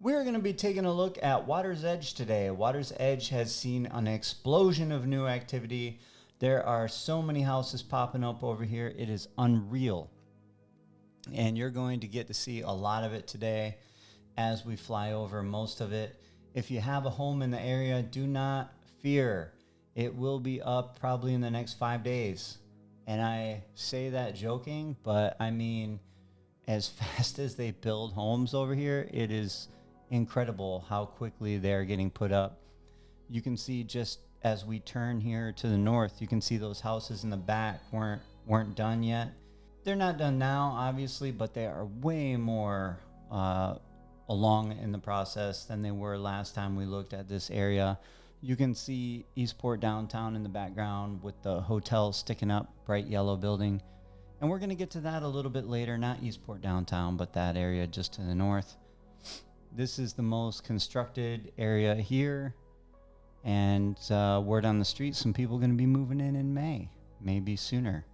We're going to be taking a look at Water's Edge today. Water's Edge has seen an explosion of new activity. There are so many houses popping up over here. It is unreal. And you're going to get to see a lot of it today as we fly over most of it. If you have a home in the area, do not fear. It will be up probably in the next 5 days. And I say that joking, but I mean, as fast as they build homes over here, it is incredible how quickly they're getting put up. You can see just as we turn here to the north, you can see those houses in the back weren't done yet. They're not done now, obviously, but they are way more along in the process than they were last time we looked at this area. You can see Eastport downtown in the background with the hotel sticking up, bright yellow building. And we're going to get to that a little bit later, not Eastport downtown, but that area just to the north. This is the most constructed area here. And word on the street, some people are going to be moving in May, maybe sooner.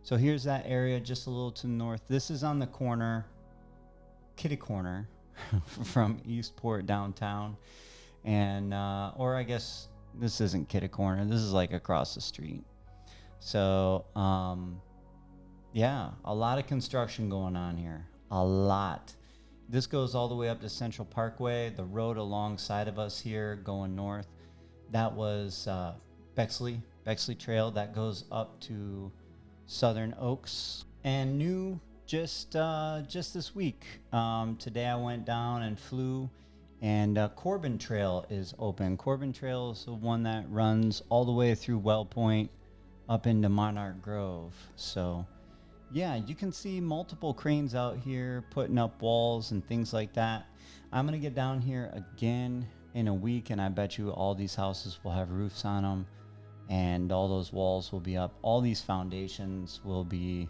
So here's that area just a little to the north. This is on the corner, kitty corner, from Eastport downtown. And, or I guess this isn't kitty corner. This is like across the street. So, yeah, a lot of construction going on here. A lot. This goes all the way up to Central Parkway. The road alongside of us here going north, that was Bexley Trail. That goes up to Southern Oaks. And new just this week. Today I went down and flew, and Corbin Trail is open. Corbin Trail is the one that runs all the way through Well Point up into Monarch Grove. So yeah, you can see multiple cranes out here putting up walls and things like that. I'm going to get down here again in a week, and I bet you all these houses will have roofs on them, and all those walls will be up. All these foundations will be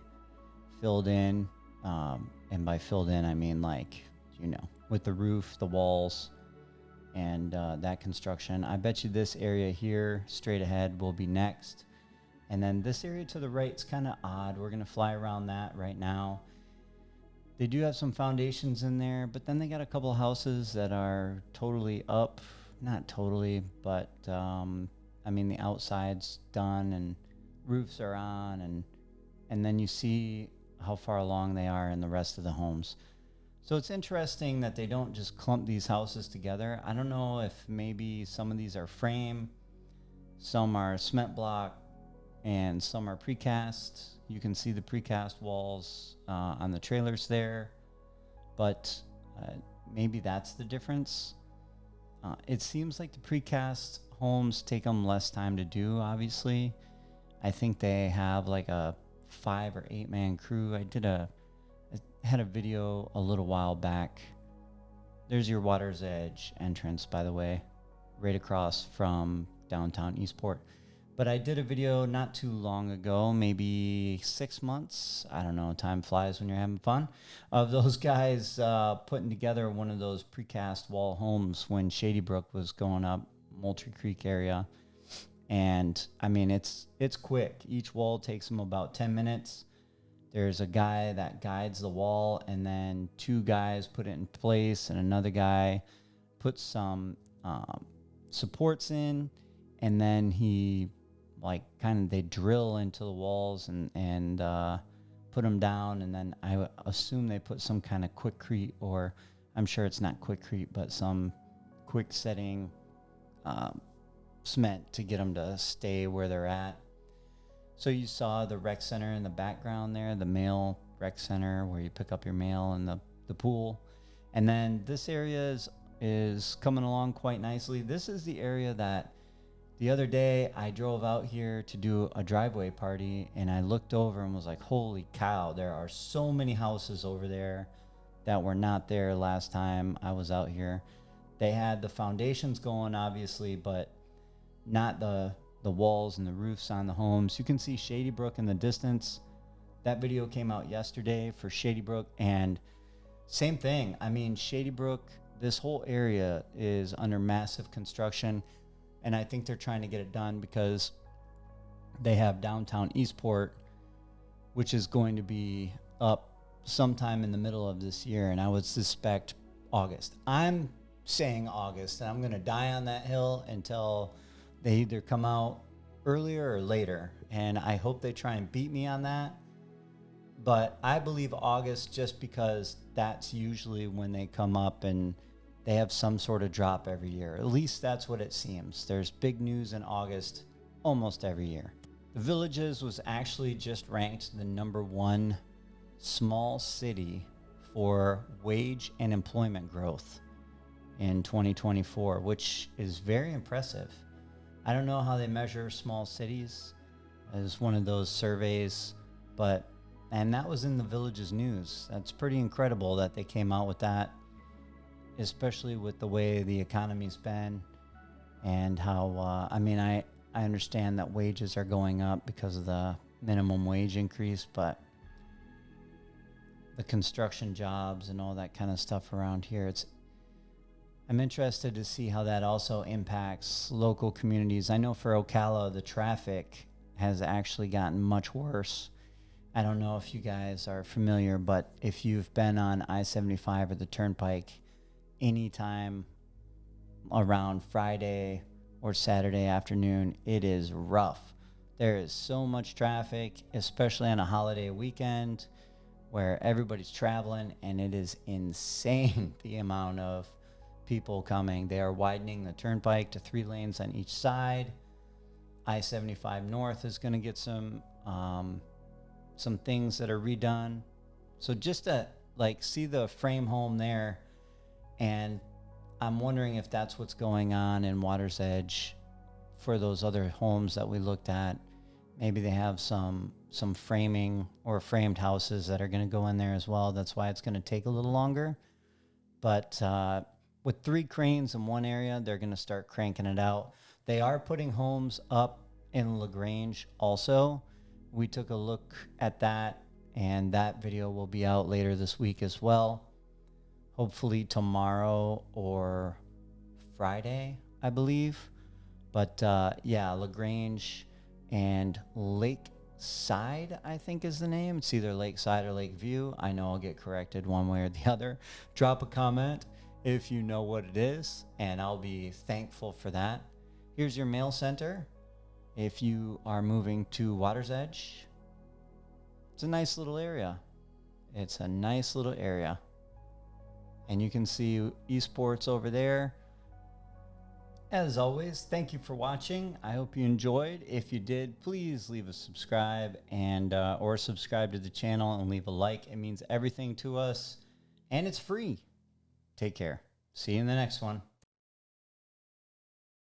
filled in. And by filled in, I mean like, you know, with the roof, the walls, and that construction. I bet you this area here straight ahead will be next. And then this area to the right is kind of odd. We're going to fly around that right now. They do have some foundations in there, but then they got a couple of houses that are totally up. Not totally, but I mean the outside's done and roofs are on, and then you see how far along they are in the rest of the homes. So it's interesting that they don't just clump these houses together. I don't know if maybe some of these are frame, some are cement block, and some are precast. You can see the precast walls on the trailers there, but maybe that's the difference. It seems like the precast homes take them less time to do, obviously. I think they have like a 5 or 8 man crew. I had a video a little while back. There's your Water's Edge entrance, by the way, right across from downtown Eastport. But I did a video not too long ago, maybe 6 months. I don't know, time flies when you're having fun. Of those guys putting together one of those precast wall homes when Shady Brook was going up, Moultrie Creek area. And I mean, it's quick. Each wall takes them about 10 minutes. There's a guy that guides the wall, and then 2 guys put it in place, and another guy puts some supports in, and then he they drill into the walls and put them down, and then I assume they put some kind of quickcrete, or I'm sure it's not quickcrete, but some quick setting cement to get them to stay where they're at. So you saw the rec center in the background there, the mail rec center where you pick up your mail, and the pool. And then this area is coming along quite nicely. This is the area that the other day I drove out here to do a driveway party, and I looked over and was like, holy cow, there are so many houses over there that were not there last time I was out here. They had the foundations going, obviously, but not the walls and the roofs on the homes. You can see Shady Brook in the distance. That video came out yesterday for Shady Brook, and same thing. I mean, Shady Brook, this whole area is under massive construction, and I think they're trying to get it done because they have downtown Eastport, which is going to be up sometime in the middle of this year, and I would suspect August. I'm saying August, and I'm going to die on that hill until they either come out earlier or later. And I hope they try and beat me on that. But I believe August just because that's usually when they come up and they have some sort of drop every year. At least that's what it seems. There's big news in August almost every year. The Villages was actually just ranked the #1 small city for wage and employment growth in 2024, which is very impressive. I don't know how they measure small cities as one of those surveys, and that was in the Villages news. That's pretty incredible that they came out with that, especially with the way the economy's been and how, I understand that wages are going up because of the minimum wage increase, but the construction jobs and all that kind of stuff around here, I'm interested to see how that also impacts local communities. I know for Ocala, the traffic has actually gotten much worse. I don't know if you guys are familiar, but if you've been on I-75 or the Turnpike anytime around Friday or Saturday afternoon, it is rough. There is so much traffic, especially on a holiday weekend where everybody's traveling, and it is insane the amount of people coming. They are widening the Turnpike to 3 lanes on each side. I-75 North is going to get some things that are redone. So just to see the frame home there, and I'm wondering if that's what's going on in Water's Edge for those other homes that we looked at. Maybe they have some framing or framed houses that are going to go in there as well. That's why it's going to take a little longer. But with 3 cranes in one area, they're going to start cranking it out. They are putting homes up in LaGrange also. We took a look at that, and that video will be out later this week as well. Hopefully tomorrow or Friday, I believe. But LaGrange and Lakeside, I think is the name. It's either Lakeside or Lakeview. I know I'll get corrected one way or the other. Drop a comment if you know what it is, and I'll be thankful for that. Here's your mail center. If you are moving to Water's Edge, it's a nice little area. And you can see esports over there. As always, thank you for watching. I hope you enjoyed. If you did, please leave a subscribe or subscribe to the channel and leave a like. It means everything to us, and it's free. Take care. See you in the next one.